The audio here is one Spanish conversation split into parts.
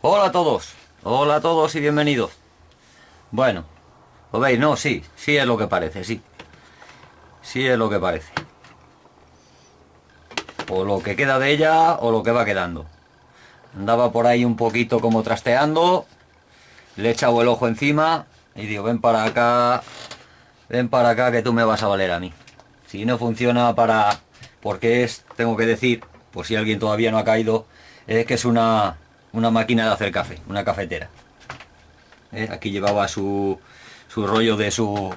Hola a todos y bienvenidos. Bueno, ¿lo veis? No, sí es lo que parece, sí es lo que parece. O lo que queda de ella o lo que va quedando. Andaba por ahí un poquito como trasteando, le he echado el ojo encima y digo, ven para acá que tú me vas a valer a mí. Si no funciona porque tengo que decir, por si alguien todavía no ha caído, es que es una máquina de hacer café, una cafetera. Aquí llevaba su rollo de su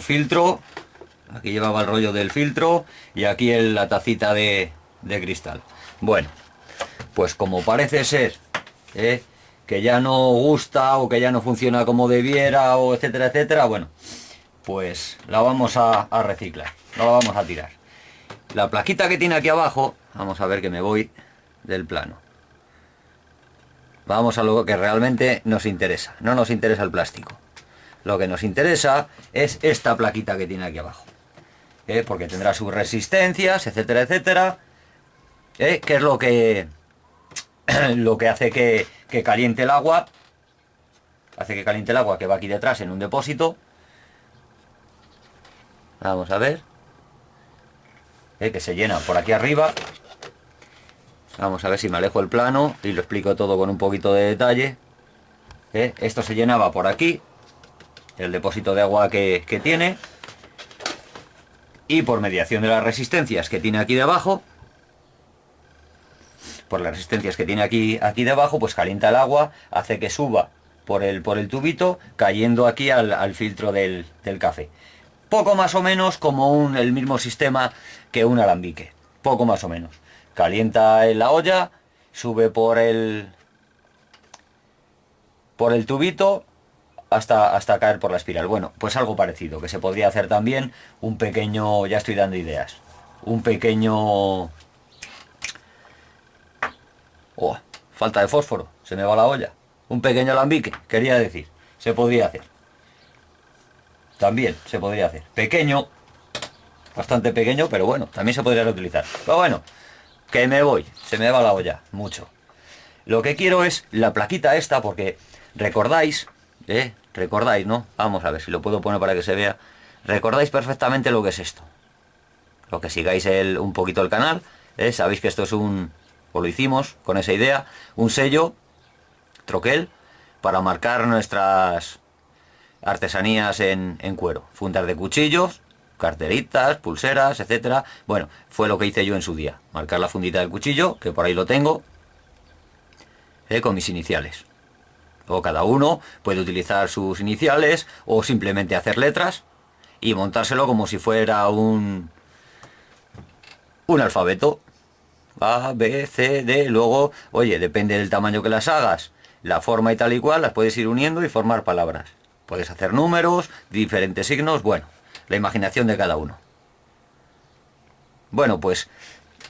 filtro. Aquí llevaba el rollo del filtro y aquí la tacita de cristal. Bueno, pues como parece ser que ya no gusta o que ya no funciona como debiera o etcétera, etcétera, bueno, pues la vamos a reciclar, no la vamos a tirar. La plaquita que tiene aquí abajo, vamos a ver que me voy del plano. Vamos a lo que realmente nos interesa. No nos interesa el plástico. Lo que nos interesa es esta plaquita que tiene aquí abajo. Porque tendrá sus resistencias, etcétera, etcétera. Que es lo que hace que caliente el agua. Hace que caliente el agua que va aquí detrás en un depósito. Vamos a ver. Que se llena por aquí arriba. Vamos a ver si me alejo el plano y lo explico todo con un poquito de detalle. Esto se llenaba por aquí, el depósito de agua que tiene, y por mediación de las resistencias que tiene aquí debajo, aquí debajo, pues calienta el agua, hace que suba por el tubito, cayendo aquí al filtro del café. Poco más o menos como el mismo sistema que un alambique, poco más o menos. Calienta en la olla, sube por el tubito hasta caer por la espiral. Bueno, pues algo parecido, que se podría hacer también un pequeño, ya estoy dando ideas, un pequeño... Oh, falta de fósforo, se me va la olla. Un pequeño alambique, quería decir, se podría hacer. También se podría hacer. Pequeño, bastante pequeño, pero bueno, también se podría utilizar. Pero bueno, que me voy, se me va la olla, mucho. Lo que quiero es la plaquita esta, porque recordáis, recordáis, ¿no? Vamos a ver si lo puedo poner para que se vea. Recordáis perfectamente lo que es esto. Lo que sigáis un poquito el canal, sabéis que esto es o lo hicimos con esa idea, un sello, troquel, para marcar nuestras artesanías en cuero. Fundas de cuchillos, carteritas, pulseras, etcétera. Bueno, fue lo que hice yo en su día. Marcar la fundita del cuchillo, que por ahí lo tengo, con mis iniciales. O cada uno puede utilizar sus iniciales o simplemente hacer letras y montárselo como si fuera un alfabeto. A, B, C, D. Luego, oye, depende del tamaño que las hagas, la forma y tal y cual, las puedes ir uniendo y formar palabras. Puedes hacer números, diferentes signos, bueno, la imaginación de cada uno. Bueno, pues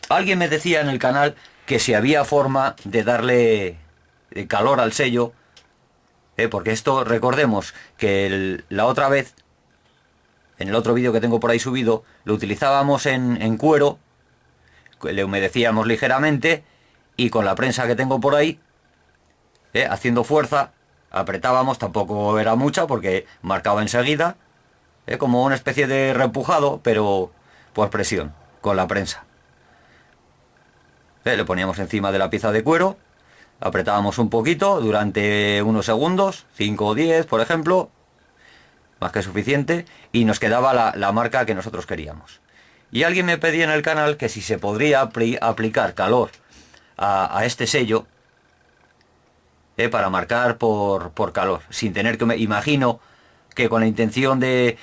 alguien me decía en el canal que si había forma de darle calor al sello, porque esto, recordemos que la otra vez, en el otro vídeo que tengo por ahí subido, lo utilizábamos en cuero, le humedecíamos ligeramente y con la prensa que tengo por ahí, haciendo fuerza, apretábamos, tampoco era mucha porque marcaba enseguida, como una especie de repujado, pero por presión, con la prensa. Le poníamos encima de la pieza de cuero, apretábamos un poquito durante unos segundos, 5 o 10 por ejemplo, más que suficiente, y nos quedaba la marca que nosotros queríamos. Y alguien me pedía en el canal que si se podría aplicar calor a este sello, para marcar por calor, sin tener que... Imagino que con la intención de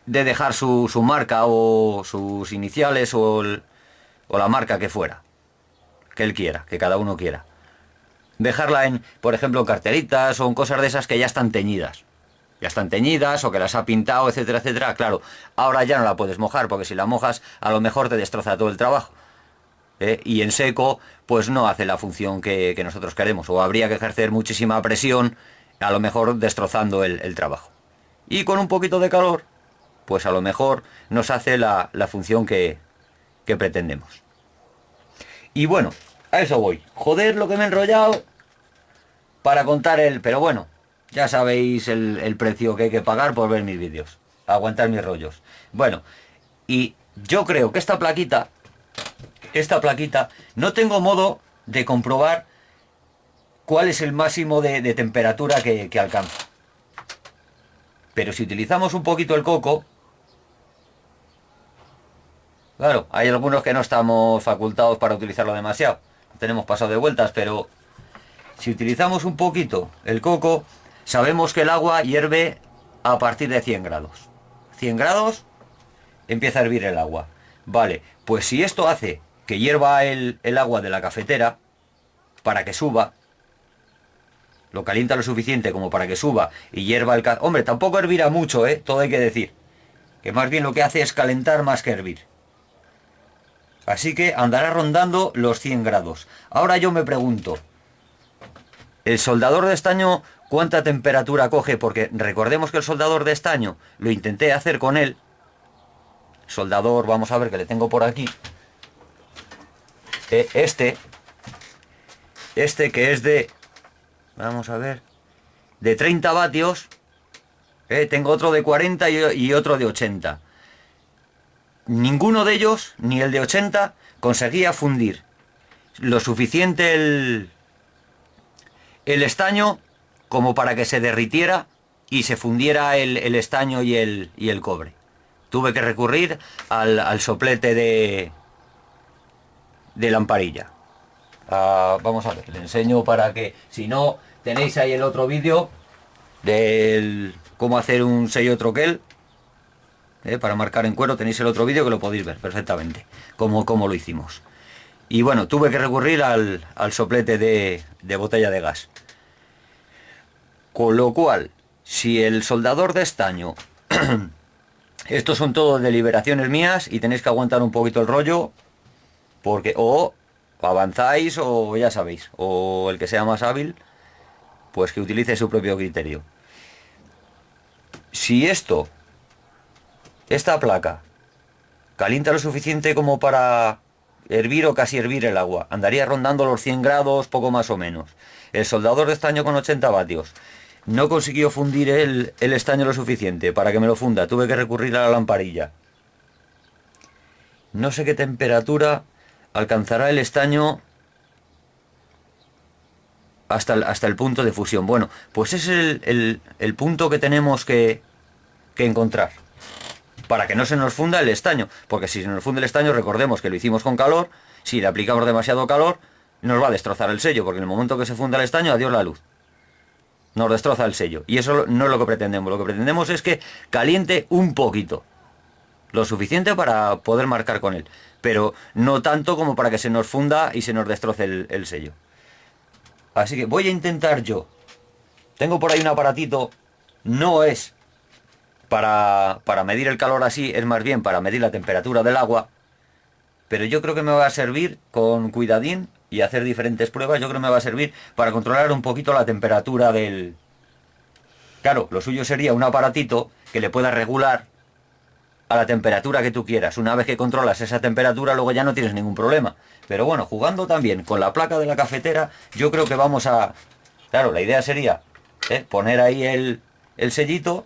dejar su marca o sus iniciales o la marca que fuera, que él quiera, que cada uno quiera. Dejarla por ejemplo, carteritas o en cosas de esas que ya están teñidas. Ya están teñidas o que las ha pintado, etcétera, etcétera. Claro, ahora ya no la puedes mojar porque si la mojas a lo mejor te destroza todo el trabajo. Y en seco pues no hace la función que nosotros queremos. O habría que ejercer muchísima presión, a lo mejor destrozando el trabajo. Y con un poquito de calor, pues a lo mejor nos hace la función que pretendemos. Y bueno, a eso voy. Joder, lo que me he enrollado. para contar pero bueno, ya sabéis el precio que hay que pagar por ver mis vídeos, aguantar mis rollos. Bueno, y yo creo que esta plaquita, no tengo modo de comprobar cuál es el máximo de temperatura que alcanza. Pero si utilizamos un poquito el coco, claro, hay algunos que no estamos facultados para utilizarlo demasiado, tenemos pasado de vueltas, pero si utilizamos un poquito el coco, sabemos que el agua hierve a partir de 100 grados. 100 grados empieza a hervir el agua. Vale, pues si esto hace que hierva el agua de la cafetera para que suba, lo calienta lo suficiente como para que suba y hierva el café. Hombre, tampoco hervirá mucho, todo hay que decir. Que más bien lo que hace es calentar más que hervir. Así que andará rondando los 100 grados. Ahora yo me pregunto, ¿el soldador de estaño cuánta temperatura coge? Porque recordemos que el soldador de estaño lo intenté hacer con él. Soldador, vamos a ver que le tengo por aquí. Este que es de... Vamos a ver. De 30 vatios. Tengo otro de 40 y otro de 80. Ninguno de ellos, ni el de 80, conseguía fundir lo suficiente el estaño como para que se derritiera y se fundiera el estaño y el cobre. Tuve que recurrir al soplete de lamparilla. Vamos a ver, le enseño para que, si no, tenéis ahí el otro vídeo del cómo hacer un sello troquel para marcar en cuero. Tenéis el otro vídeo que lo podéis ver perfectamente cómo lo hicimos. Y bueno, tuve que recurrir al soplete de botella de gas. Con lo cual, si el soldador de estaño estos son todos deliberaciones mías y tenéis que aguantar un poquito el rollo, porque o avanzáis o ya sabéis, o el que sea más hábil pues que utilice su propio criterio. Si esta placa calienta lo suficiente como para hervir o casi hervir el agua, andaría rondando los 100 grados, poco más o menos. El soldador de estaño con 80 vatios no consiguió fundir el estaño lo suficiente para que me lo funda, tuve que recurrir a la lamparilla. No sé qué temperatura alcanzará el estaño hasta el punto de fusión. Bueno, pues ese es el punto que tenemos que encontrar para que no se nos funda el estaño, porque si se nos funde el estaño, recordemos que lo hicimos con calor. Si le aplicamos demasiado calor, nos va a destrozar el sello, porque en el momento que se funda el estaño, adiós la luz, nos destroza el sello, y eso no es lo que pretendemos. Lo que pretendemos es que caliente un poquito, lo suficiente para poder marcar con él, pero no tanto como para que se nos funda y se nos destroce el sello. Así que voy a intentar yo. Tengo por ahí un aparatito, no es para medir el calor así, es más bien para medir la temperatura del agua, pero yo creo que me va a servir con cuidadín y hacer diferentes pruebas. Yo creo que me va a servir para controlar un poquito la temperatura del... Claro, lo suyo sería un aparatito que le pueda regular a la temperatura que tú quieras. Una vez que controlas esa temperatura, luego ya no tienes ningún problema. Pero bueno, jugando también con la placa de la cafetera, yo creo que vamos a... Claro, la idea sería poner ahí el sellito,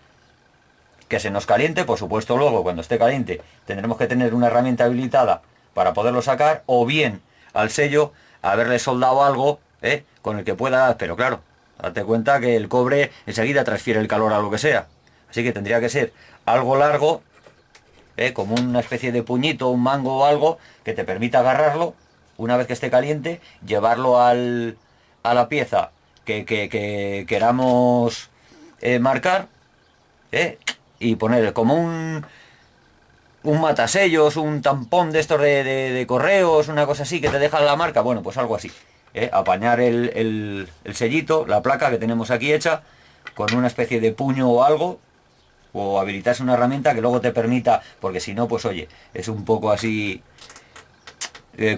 que se nos caliente. Por supuesto, luego cuando esté caliente tendremos que tener una herramienta habilitada para poderlo sacar, o bien al sello haberle soldado algo con el que pueda... Pero claro, date cuenta que el cobre enseguida transfiere el calor a lo que sea. Así que tendría que ser algo largo, como una especie de puñito, un mango o algo que te permita agarrarlo una vez que esté caliente, llevarlo a la pieza que queramos marcar, y poner como un matasellos, un tampón de estos de correos, una cosa así que te deja la marca. Bueno, pues algo así, apañar el sellito, la placa que tenemos aquí hecha, con una especie de puño o algo, o habilitarse una herramienta que luego te permita, porque si no, pues oye, es un poco así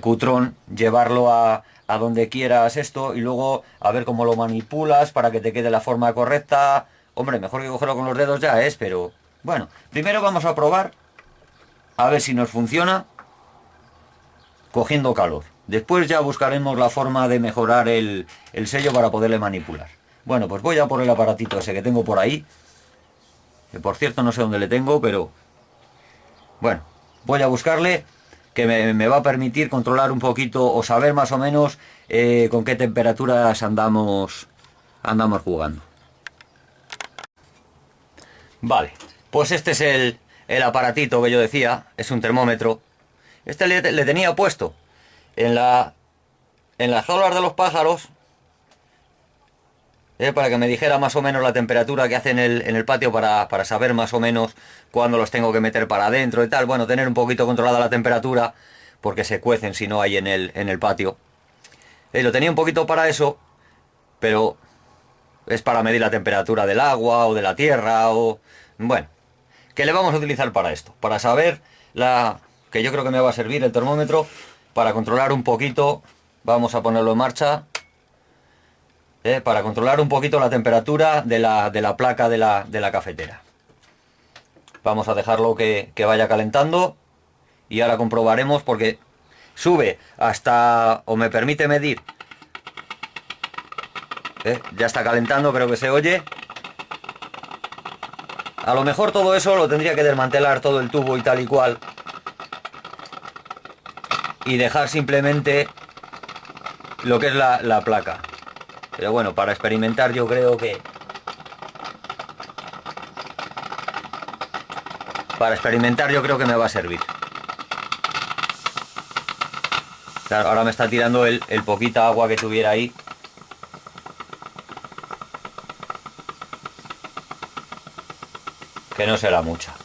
cutrón llevarlo a donde quieras esto y luego a ver cómo lo manipulas para que te quede la forma correcta. Hombre, mejor que cogerlo con los dedos ya es, pero bueno, primero vamos a probar a ver si nos funciona cogiendo calor. Después ya buscaremos la forma de mejorar el sello para poderle manipular. Bueno, pues voy a por el aparatito ese que tengo por ahí. Que por cierto no sé dónde le tengo, pero... Bueno, voy a buscarle, que me va a permitir controlar un poquito o saber más o menos con qué temperaturas andamos jugando. Vale, pues este es el aparatito que yo decía, es un termómetro. Este le tenía puesto en las jaulas de los pájaros, para que me dijera más o menos la temperatura que hace en el patio para saber más o menos cuándo los tengo que meter para adentro y tal. Bueno, tener un poquito controlada la temperatura, porque se cuecen si no hay en el patio. Lo tenía un poquito para eso, pero es para medir la temperatura del agua o de la tierra o... Bueno, ¿qué le vamos a utilizar para esto? Para saber que yo creo que me va a servir el termómetro para controlar un poquito. Vamos a ponerlo en marcha. Para controlar un poquito la temperatura de la placa de la cafetera. Vamos a dejarlo que vaya calentando y ahora comprobaremos, porque sube hasta, o me permite medir, ya está calentando, creo que se oye. A lo mejor todo eso lo tendría que desmantelar, todo el tubo y tal y cual, y dejar simplemente lo que es la placa. Pero bueno, para experimentar yo creo que... Para experimentar yo creo que me va a servir. Claro, ahora me está tirando el poquita agua que tuviera ahí. Que no será mucha.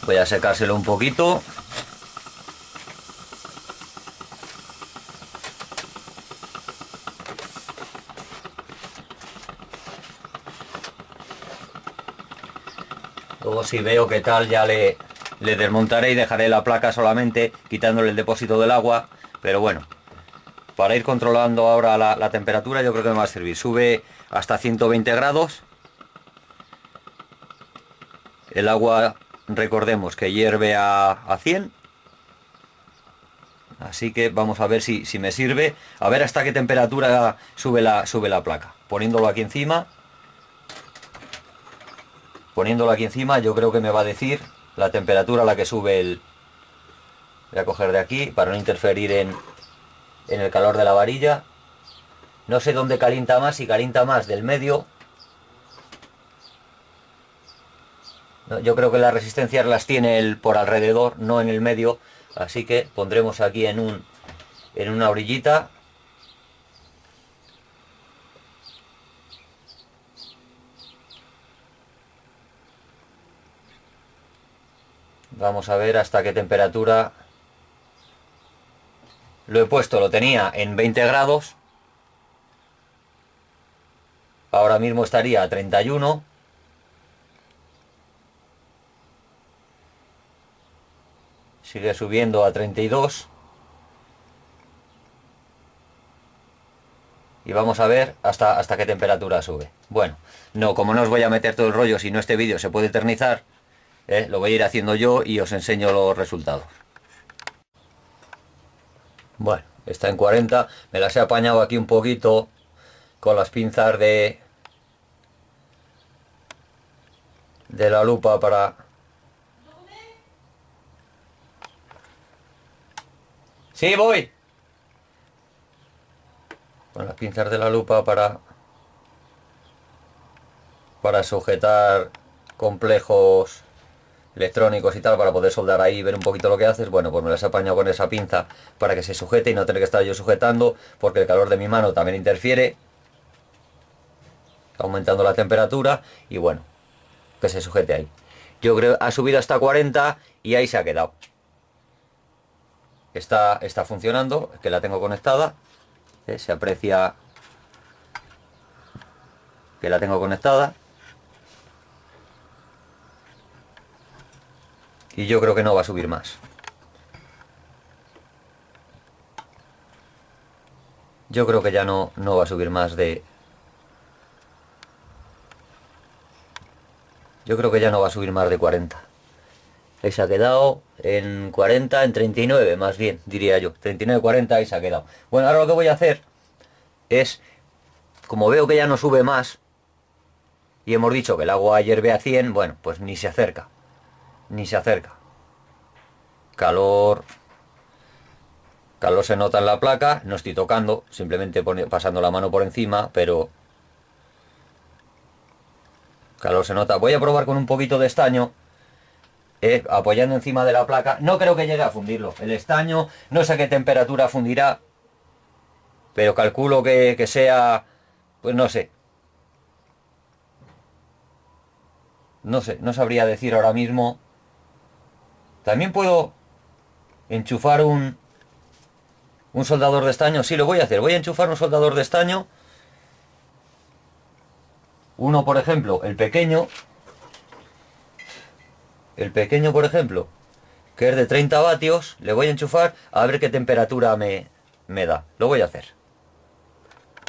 Voy a secárselo un poquito. Luego si veo que tal ya le desmontaré y dejaré la placa solamente, quitándole el depósito del agua. Pero bueno, para ir controlando ahora la temperatura yo creo que me va a servir. Sube hasta 120 grados. El agua, recordemos que hierve a 100. Así que vamos a ver si me sirve. A ver hasta qué temperatura sube la placa. Poniéndolo aquí encima. Poniéndolo aquí encima yo creo que me va a decir la temperatura a la que sube el... Voy a coger de aquí para no interferir en el calor de la varilla. No sé dónde calienta más, si calienta más del medio. No, yo creo que las resistencias las tiene por alrededor, no en el medio. Así que pondremos aquí en una orillita. Vamos a ver hasta qué temperatura lo he puesto. Lo tenía en 20 grados. Ahora mismo estaría a 31. Sigue subiendo a 32. Y vamos a ver hasta qué temperatura sube. Bueno, no, como no os voy a meter todo el rollo, si no este vídeo se puede eternizar, lo voy a ir haciendo yo y os enseño los resultados. Bueno, está en 40. Me las he apañado aquí un poquito con las pinzas de la lupa para... ¡Sí, voy! Con las pinzas de la lupa para sujetar complejos electrónicos y tal, para poder soldar ahí y ver un poquito lo que haces. Bueno, pues me las he apañado con esa pinza para que se sujete y no tener que estar yo sujetando, porque el calor de mi mano también interfiere, aumentando la temperatura, y bueno, que se sujete ahí. Yo creo que ha subido hasta 40 y ahí se ha quedado. Está funcionando, es que la tengo conectada. Se aprecia que la tengo conectada. Y yo creo que no va a subir más. Yo creo que ya no va a subir más de... Yo creo que ya no va a subir más de 40. Ahí se ha quedado en 40, en 39 más bien, diría yo. 39, 40, ahí se ha quedado. Bueno, ahora lo que voy a hacer es, como veo que ya no sube más, y hemos dicho que el agua hierve a 100, bueno, pues ni se acerca. Ni se acerca. Calor... Calor se nota en la placa, no estoy tocando, simplemente pasando la mano por encima, pero... Calor se nota. Voy a probar con un poquito de estaño. Apoyando encima de la placa. No creo que llegue a fundirlo. El estaño, no sé a qué temperatura fundirá, pero calculo que sea, pues no sé. No sé, no sabría decir ahora mismo. También puedo enchufar un soldador de estaño. Sí, lo voy a hacer. Voy a enchufar un soldador de estaño. Uno, por ejemplo, el pequeño. El pequeño, por ejemplo, que es de 30 vatios, le voy a enchufar a ver qué temperatura me da. Lo voy a hacer.